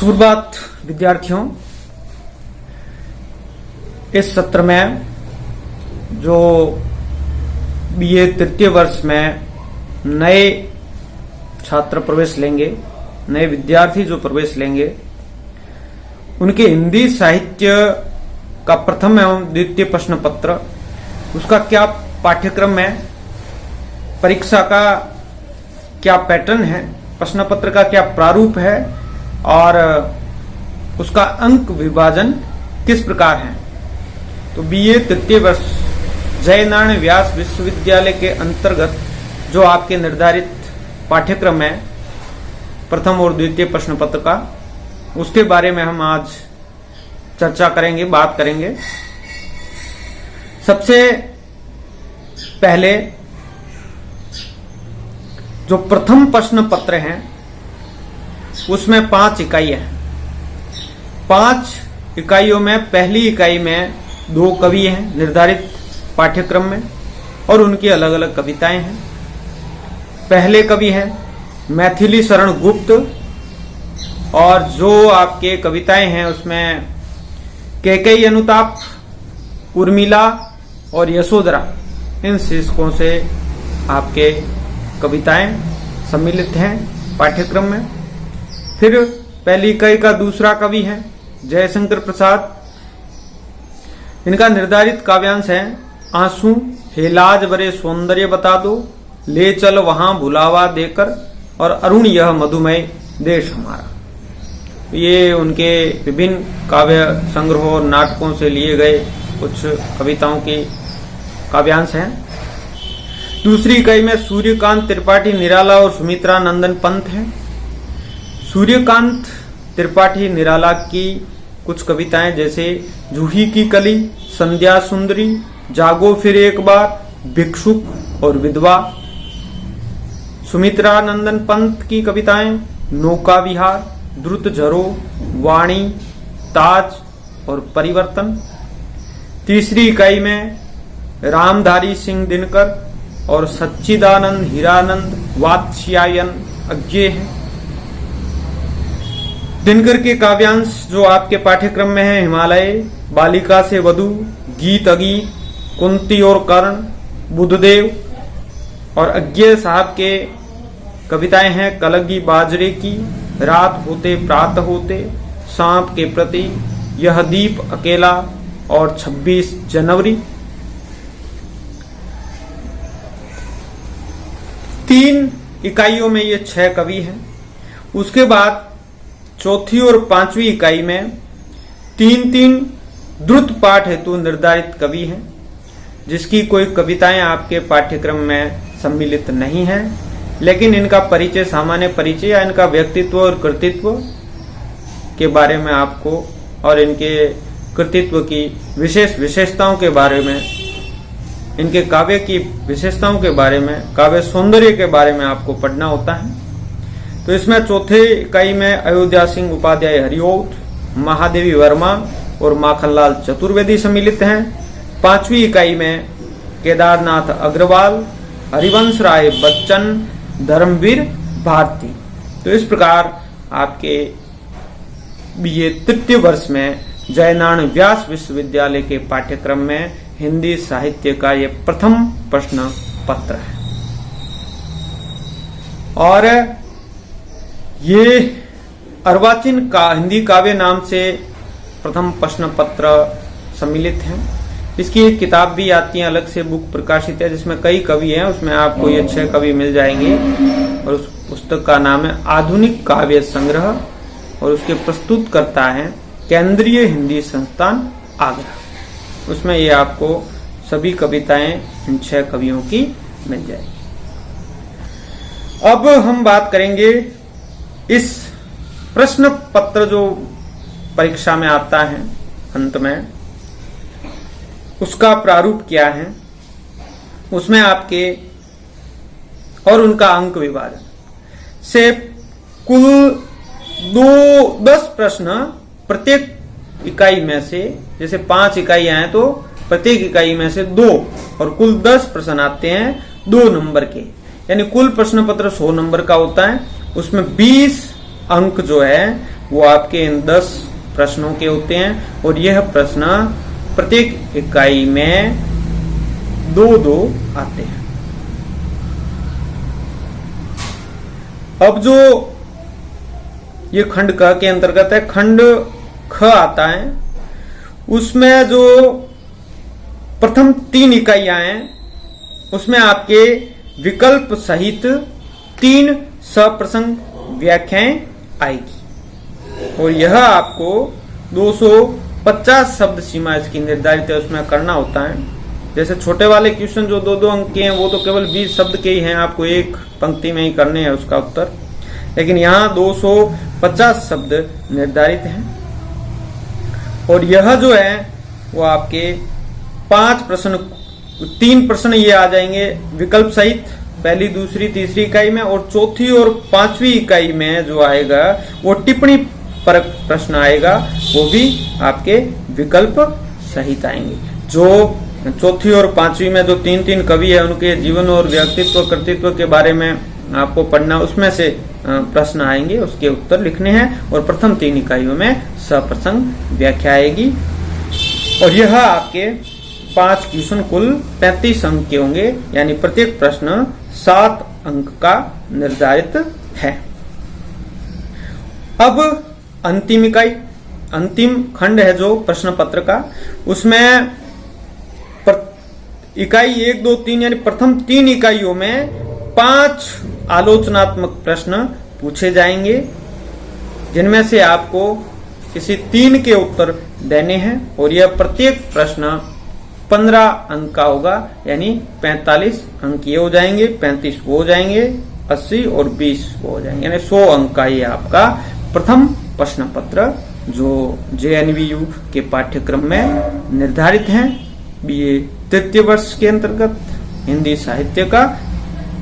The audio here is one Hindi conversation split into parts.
सुप्रभात विद्यार्थियों, इस सत्र में जो बीए तृतीय वर्ष में नए छात्र प्रवेश लेंगे, नए विद्यार्थी जो प्रवेश लेंगे, उनके हिंदी साहित्य का प्रथम एवं द्वितीय प्रश्न पत्र, उसका क्या पाठ्यक्रम है, परीक्षा का क्या पैटर्न है, प्रश्न पत्र का क्या प्रारूप है और उसका अंक विभाजन किस प्रकार है। तो बीए तृतीय वर्ष जयनारायण व्यास विश्वविद्यालय के अंतर्गत जो आपके निर्धारित पाठ्यक्रम है प्रथम और द्वितीय प्रश्न पत्र का, उसके बारे में हम आज चर्चा करेंगे, बात करेंगे। सबसे पहले जो प्रथम प्रश्न पत्र है उसमें 5 इकाई है। 5 इकाइयों में पहली इकाई में 2 कवि हैं निर्धारित पाठ्यक्रम में और उनकी अलग अलग कविताएं हैं। पहले कवि हैं मैथिली शरण गुप्त और जो आपके कविताएं हैं उसमें कैकेयी अनुताप, उर्मिला और यशोधरा, इन शीर्षकों से आपके कविताएं सम्मिलित हैं पाठ्यक्रम में। फिर पहली इकाई का दूसरा कवि है जयशंकर प्रसाद। इनका निर्धारित काव्यांश है आंसू, हेलाज बरे सौंदर्य बता दो, ले चल वहां भुलावा देकर और अरुण यह मधुमय देश हमारा। ये उनके विभिन्न काव्य संग्रहों और नाटकों से लिए गए कुछ कविताओं के काव्यांश हैं। दूसरी इकाई में सूर्यकांत त्रिपाठी निराला और सुमित्रा नंदन पंत हैं। सूर्यकांत त्रिपाठी निराला की कुछ कविताएं जैसे जूही की कली, संध्या सुंदरी, जागो फिर एक बार, भिक्षुक और विधवा। सुमित्रा नंदन पंत की कविताएं नौका विहार, द्रुत झरो, वाणी, ताज और परिवर्तन। तीसरी इकाई में रामधारी सिंह दिनकर और सच्चिदानंद हीरानंद वात्स्यायन अज्ञे हैं। दिनकर के काव्यांश जो आपके पाठ्यक्रम में है हिमालय, बालिका से वधु, गीत अगीत, कुंती और कर्ण, बुद्धदेव। और अज्ञे साहब के कविताएं हैं कलगी बाजरे की, रात होते प्रातः होते, सांप के प्रति, यह दीप अकेला और 26 जनवरी। 3 इकाइयों में ये 6 कवि हैं। उसके बाद चौथी और 5वीं इकाई में 3-3 द्रुत पाठ हेतु निर्धारित कवि हैं, जिसकी कोई कविताएं आपके पाठ्यक्रम में सम्मिलित नहीं हैं, लेकिन इनका परिचय, सामान्य परिचय या इनका व्यक्तित्व और कृतित्व के बारे में आपको और इनके कृतित्व की विशेष विशेषताओं के बारे में, इनके काव्य की विशेषताओं के बारे में, काव्य सौंदर्य के बारे में आपको पढ़ना होता है। तो इसमें चौथे इकाई में अयोध्या सिंह उपाध्याय हरिओट, महादेवी वर्मा और माखनलाल चतुर्वेदी सम्मिलित हैं। 5वीं इकाई में केदारनाथ अग्रवाल, हरिवंश राय बच्चन, धर्मवीर भारती। तो इस प्रकार आपके बीए तृतीय वर्ष में जयनारायण व्यास विश्वविद्यालय के पाठ्यक्रम में हिंदी साहित्य का ये प्रथम प्रश्न पत्र है। और ये अर्वाचीन का हिंदी काव्य नाम से प्रथम प्रश्न पत्र सम्मिलित है। इसकी एक किताब भी आती है, अलग से बुक प्रकाशित है जिसमें कई कवि हैं, उसमें आपको ये 6 कवि मिल जाएंगे। और उस पुस्तक का नाम है आधुनिक काव्य संग्रह और उसके प्रस्तुत करता है केंद्रीय हिंदी संस्थान आगरा। उसमें ये आपको सभी कविताएं इन 6 कवियों की मिल जाएगी। अब हम बात करेंगे इस प्रश्न पत्र जो परीक्षा में आता है अंत में, उसका प्रारूप क्या है, उसमें आपके और उनका अंक विभाजन से कुल 10 प्रश्न प्रत्येक इकाई में से, जैसे 5 इकाइयां हैं तो प्रत्येक इकाई में से 2 और कुल 10 प्रश्न आते हैं 2 नंबर के, यानी कुल प्रश्न पत्र 100 नंबर का होता है। उसमें 20 अंक जो है वो आपके इन 10 प्रश्नों के होते हैं और यह प्रश्न प्रत्येक इकाई में 2-2 आते हैं। अब जो ये खंड क के अंतर्गत है, खंड ख आता है, उसमें जो प्रथम 3 इकाइयां हैं उसमें आपके विकल्प सहित 3 सप्रसंग व्याख्याएं आएगी और यह आपको 250 शब्द सीमा इसकी निर्धारित है, उसमें करना होता है। जैसे छोटे वाले क्वेश्चन जो 2-2 अंक के हैं वो तो केवल 20 शब्द के ही हैं, आपको एक पंक्ति में ही करने हैं उसका उत्तर, लेकिन यहाँ 250 शब्द निर्धारित हैं। और यह जो है वो आपके 3 प्रश्न ये आ जाएंगे विकल्प सहित, पहली, दूसरी, तीसरी इकाई में, और चौथी और 5वीं इकाई में जो आएगा वो टिप्पणी परक प्रश्न आएगा, वो भी आपके विकल्प सहित आएंगे। जो चौथी और 5वीं में जो 3 कवि है उनके जीवन और व्यक्तित्व कृतित्व के बारे में आपको पढ़ना, उसमें से प्रश्न आएंगे, उसके उत्तर लिखने हैं। और प्रथम 3 इकाइयों में सप्रसंग व्याख्या आएगी और यह आपके 5 क्वेश्चन कुल 35 अंक के होंगे, यानी प्रत्येक प्रश्न 7 अंक का निर्धारित है। अब अंतिम इकाई, अंतिम खंड है जो प्रश्न पत्र का, उसमें इकाई 1, 2, 3 यानी प्रथम 3 इकाइयों में 5 आलोचनात्मक प्रश्न पूछे जाएंगे, जिनमें से आपको किसी 3 के उत्तर देने हैं और यह प्रत्येक प्रश्न 15 अंक का होगा, यानी 45 अंक ये हो जाएंगे, 35 वो हो जाएंगे, 80 और 20 वो हो जाएंगे, यानी 100 अंक का ये आपका प्रथम प्रश्न पत्र जो JNVU के पाठ्यक्रम में निर्धारित हैं। BA तृतीय वर्ष के अंतर्गत हिंदी साहित्य का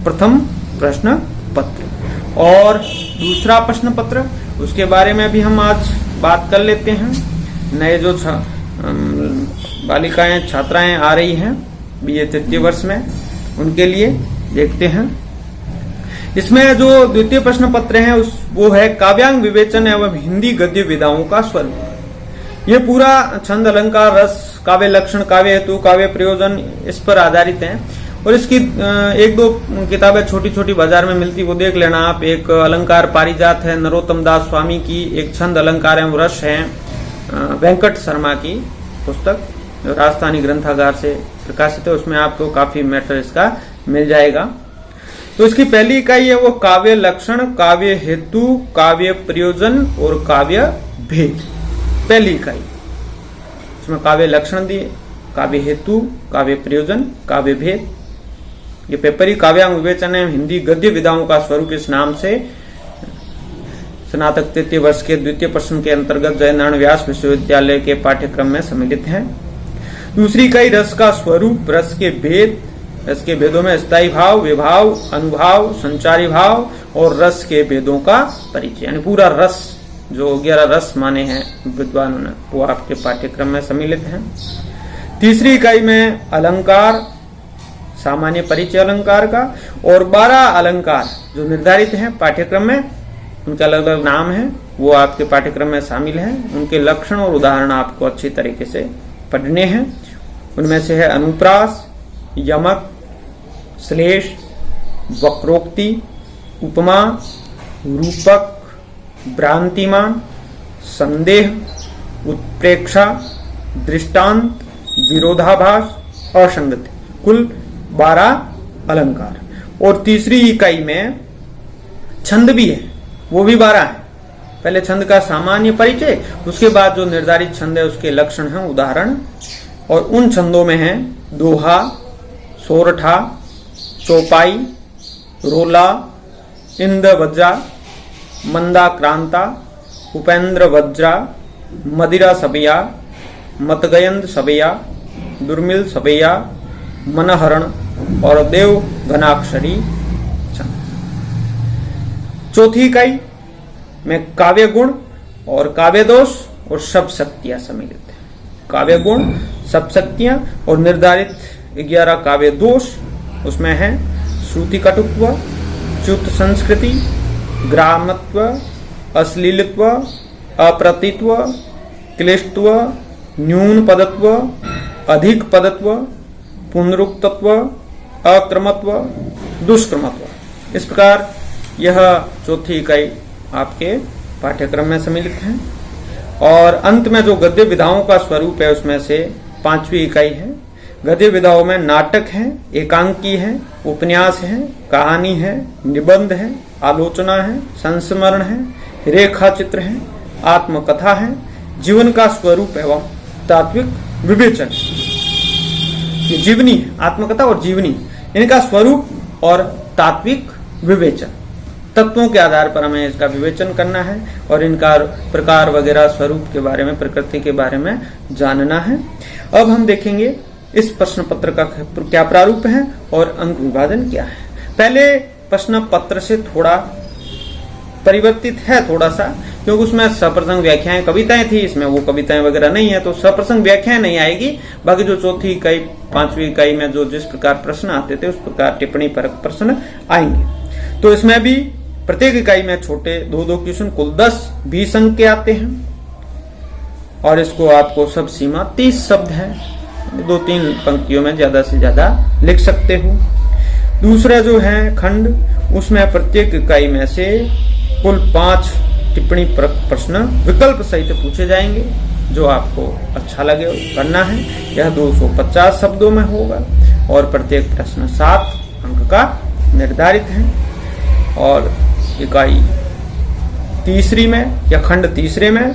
प्रथम प्रश्न पत्र। और दूसरा प्रश्न पत्र, उसके बारे में भी हम आज बात कर लेते हैं। नए जो बालिकाएं छात्राएं आ रही हैं BA तृतीय वर्ष में, उनके लिए देखते हैं। इसमें जो द्वितीय प्रश्न पत्र है वो है काव्यांग विवेचन एवं हिंदी गद्य विधाओं का स्वरूप। ये पूरा छंद, अलंकार, रस, काव्य लक्षण, काव्य हेतु, काव्य प्रयोजन इस पर आधारित है। और इसकी 1-2 किताबें छोटी छोटी बाजार में मिलती, वो देख लेना आप। एक अलंकार पारिजात है नरोत्तम दास स्वामी की, एक छंद अलंकार एवं रस है वेंकट शर्मा की पुस्तक, जो राजस्थानी ग्रंथागार से प्रकाशित है, उसमें आपको काफी मैटर इसका मिल जाएगा। तो इसकी पहली इकाई है वो काव्य लक्षण, काव्य हेतु, काव्य प्रयोजन और काव्य भेद। पहली इकाई इसमें काव्य लक्षण दिए, काव्य हेतु, काव्य प्रयोजन, काव्य भेद। ये पेपर ही काव्यांग विवेचन है हिंदी गद्य विधाओं का स्वरूप इस नाम से स्नातक तृतीय वर्ष के द्वितीय प्रश्न के अंतर्गत जयनारायण व्यास विश्वविद्यालय के पाठ्यक्रम में सम्मिलित है। दूसरी इकाई रस का स्वरूप, रस के भेद, रस के भेदों में स्थायी भाव, विभाव, अनुभाव, संचारी भाव और रस के भेदों का परिचय, यानी पूरा रस जो 11 रस माने हैं विद्वानों ने, वो आपके पाठ्यक्रम में सम्मिलित हैं। तीसरी इकाई में अलंकार, सामान्य परिचय अलंकार का, और 12 अलंकार जो निर्धारित हैं पाठ्यक्रम में, उनके अलग अलग नाम हैं, वो आपके पाठ्यक्रम में शामिल हैं। उनके लक्षण और उदाहरण आपको अच्छी तरीके से पढ़ने हैं। उनमें से है अनुप्रास, यमक, श्लेष, वक्रोक्ति, उपमा, रूपक, भ्रांतिमान, संदेह, उत्प्रेक्षा, दृष्टांत, विरोधाभास, असंगति, कुल 12 अलंकार। और तीसरी इकाई में छंद भी है, वो भी 12 है। पहले छंद का सामान्य परिचय, उसके बाद जो निर्धारित छंद है उसके लक्षण हैं, उदाहरण। और उन छंदों में है दोहा, सोरठा, चौपाई, रोला, इंद वज्रा, मंदा क्रांता, उपेंद्र वज्रा, मदिरा सबैया, मतगयंद सबैया, दुर्मिल सबैया, मनहरण और देव घनाक्षरी छंद। चौथी इकाई में काव्य गुण और काव्य दोष और शब्द शक्तियां सम्मिलित है। काव्य गुण, शब्द शक्तियां और निर्धारित 11 काव्य दोष, उसमें है श्रुति कटुत्व, च्युत संस्कृति, ग्रामत्व, अश्लीलत्व, अप्रतित्व, क्लिष्टत्व, न्यून पदत्व, अधिक पदत्व, पुनरुक्तत्व, अक्रमत्व, दुष्क्रमत्व। इस प्रकार यह चौथी इकाई आपके पाठ्यक्रम में सम्मिलित है। और अंत में जो गद्य विधाओं का स्वरूप है उसमें से पांचवी इकाई है। गद्य विधाओं में नाटक है, एकांकी है, उपन्यास है, कहानी है, निबंध है, आलोचना है, संस्मरण है, रेखा चित्र है, आत्मकथा है, जीवन का स्वरूप एवं तात्विक विवेचन। ये जीवनी है, आत्मकथा और जीवनी, इनका स्वरूप और तात्विक विवेचन, तत्वों के आधार पर हमें इसका विवेचन करना है और इनका प्रकार वगैरह स्वरूप के बारे में, प्रकृति के बारे में जानना है। अब हम देखेंगे इस प्रश्न पत्र का क्या प्रारूप है और अंक विभाजन क्या है। पहले प्रश्न पत्र से थोड़ा परिवर्तित है थोड़ा सा, क्योंकि उसमें सप्रसंग व्याख्याएं कविताएं थी, इसमें वो कविताएं वगैरह नहीं है, तो सप्रसंग व्याख्याएं नहीं आएगी। बाकी जो चौथी इकाई, पांचवी इकाई में जो जिस प्रकार प्रश्न आते थे उस प्रकार टिप्पणी परक प्रश्न आएंगे। तो इसमें भी प्रत्येक इकाई में छोटे 2-2 क्वेश्चन, कुल 10-20 अंक के आते हैं। और इसको आपको सब सीमा 30 शब्द है, 2-3 पंक्तियों में ज्यादा से ज्यादा लिख सकते हो। दूसरा जो है खंड, उसमें प्रत्येक इकाई में से कुल 5 टिप्पणी परक प्रश्न विकल्प सहित पूछे जाएंगे, जो आपको अच्छा लगे करना है। यह 250 शब्दों में होगा और प्रत्येक प्रश्न 7 अंक का निर्धारित है। और इकाई तीसरी में या खंड तीसरे में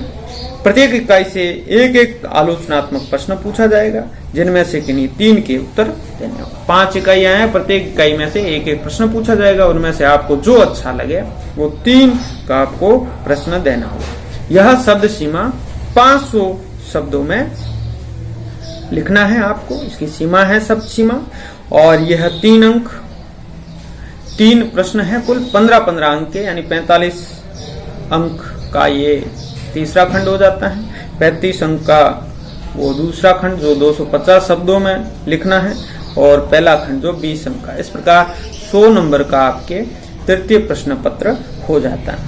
प्रत्येक इकाई से एक एक आलोचनात्मक प्रश्न पूछा जाएगा, जिनमें से किन्हीं 3 के उत्तर देने होंगे। 5 इकाइयां हैं, प्रत्येक इकाई में से एक एक प्रश्न पूछा जाएगा, उनमें से आपको जो अच्छा लगे वो 3 का आपको प्रश्न देना होगा। यह शब्द सीमा 500 शब्दों में लिखना है आपको, इसकी सीमा है शब्द सीमा। और यह 3 अंक, 3 प्रश्न है, कुल 15-15 अंक के, यानी 45 अंक का ये तीसरा खंड हो जाता है। 35 अंक का वो दूसरा खंड जो 250 शब्दों में लिखना है, और पहला खंड जो 20 अंक का। इस प्रकार 100 नंबर का आपके तृतीय प्रश्न पत्र हो जाता है।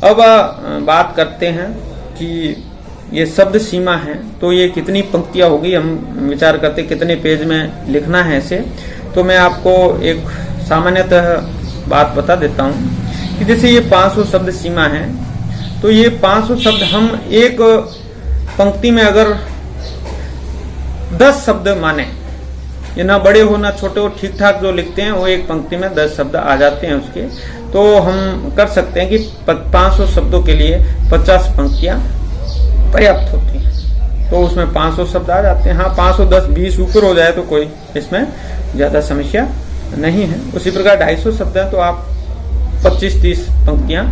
अब बात करते हैं कि ये शब्द सीमा है, तो ये कितनी पंक्तियां होगी, हम विचार करते कितने पेज में लिखना है इसे। तो मैं आपको एक सामान्यतः बात बता देता हूं कि जैसे ये 500 शब्द सीमा है, तो ये 500 शब्द हम एक पंक्ति में अगर 10 शब्द माने, ये ना बड़े हो ना छोटे हो, ठीक ठाक जो लिखते हैं वो एक पंक्ति में 10 शब्द आ जाते हैं उसके, तो हम कर सकते हैं कि 500 शब्दों के लिए 50 पंक्तियां पर्याप्त होती हैं, तो उसमें 500 शब्द आ जाते हैं। हाँ, 510-20 ऊपर हो जाए तो कोई इसमें ज्यादा समस्या नहीं है। उसी प्रकार 250 शब्द है तो आप 25-30 पंक्तियां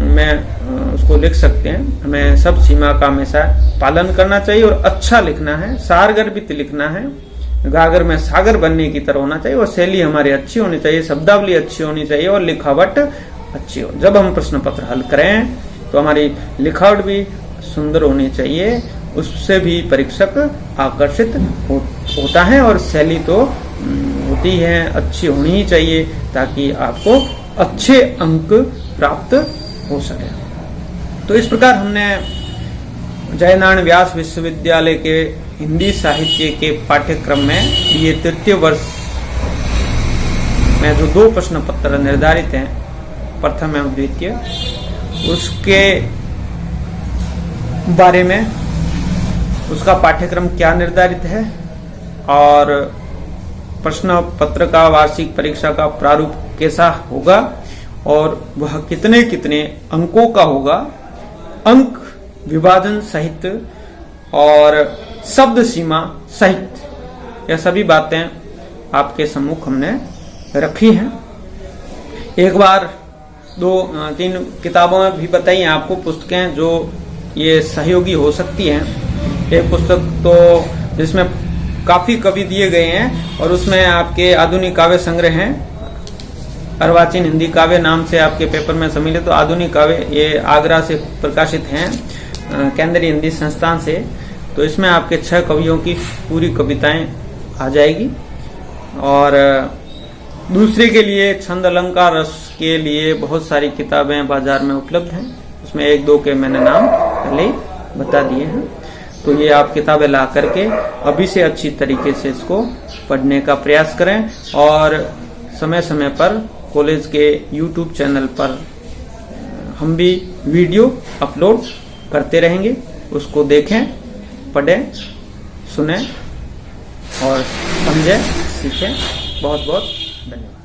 में उसको लिख सकते हैं। हमें सब सीमा का हमेशा पालन करना चाहिए और अच्छा लिखना है, सारगर्भित लिखना है, गागर में सागर बनने की तरह होना चाहिए। और शैली हमारी अच्छी होनी चाहिए, शब्दावली अच्छी होनी चाहिए और लिखावट अच्छी हो। जब हम प्रश्न पत्र हल करें तो हमारी लिखावट भी सुंदर होनी चाहिए, उससे भी परीक्षक आकर्षित होता है। और शैली तो होती है, अच्छी होनी ही चाहिए, ताकि आपको अच्छे अंक प्राप्त हो सके। तो इस प्रकार हमने जयनारायण व्यास विश्वविद्यालय के हिंदी साहित्य के पाठ्यक्रम में ये तृतीय वर्ष में जो 2 प्रश्न पत्र निर्धारित हैं, प्रथम एवं द्वितीय, उसके बारे में, उसका पाठ्यक्रम क्या निर्धारित है और प्रश्न पत्र का वार्षिक परीक्षा का प्रारूप कैसा होगा और वह कितने कितने अंकों का होगा, अंक विभाजन सहित और शब्द सीमा सहित, यह सभी बातें आपके सम्मुख हमने रखी हैं। एक बार 2-3 किताबों में भी बताई आपको पुस्तकें जो ये सहयोगी हो सकती हैं। एक पुस्तक तो जिसमें काफी कवि दिए गए हैं और उसमें आपके आधुनिक काव्य संग्रह हैं, अर्वाचीन हिंदी काव्य नाम से आपके पेपर में सम्मिलित। तो आधुनिक काव्य ये आगरा से प्रकाशित हैं, केंद्रीय हिंदी संस्थान से। तो इसमें आपके 6 कवियों की पूरी कविताएं आ जाएगी। और दूसरे के लिए छंद अलंकार रस के लिए बहुत सारी किताबें बाजार में उपलब्ध हैं, उसमें 1-2 के मैंने नाम पहले ही बता दिए हैं। तो ये आप किताबें ला करके अभी से अच्छी तरीके से इसको पढ़ने का प्रयास करें और समय समय पर कॉलेज के YouTube चैनल पर हम भी वीडियो अपलोड करते रहेंगे, उसको देखें, पढ़ें, सुनें और समझें, सीखें। बहुत बहुत धन्यवाद।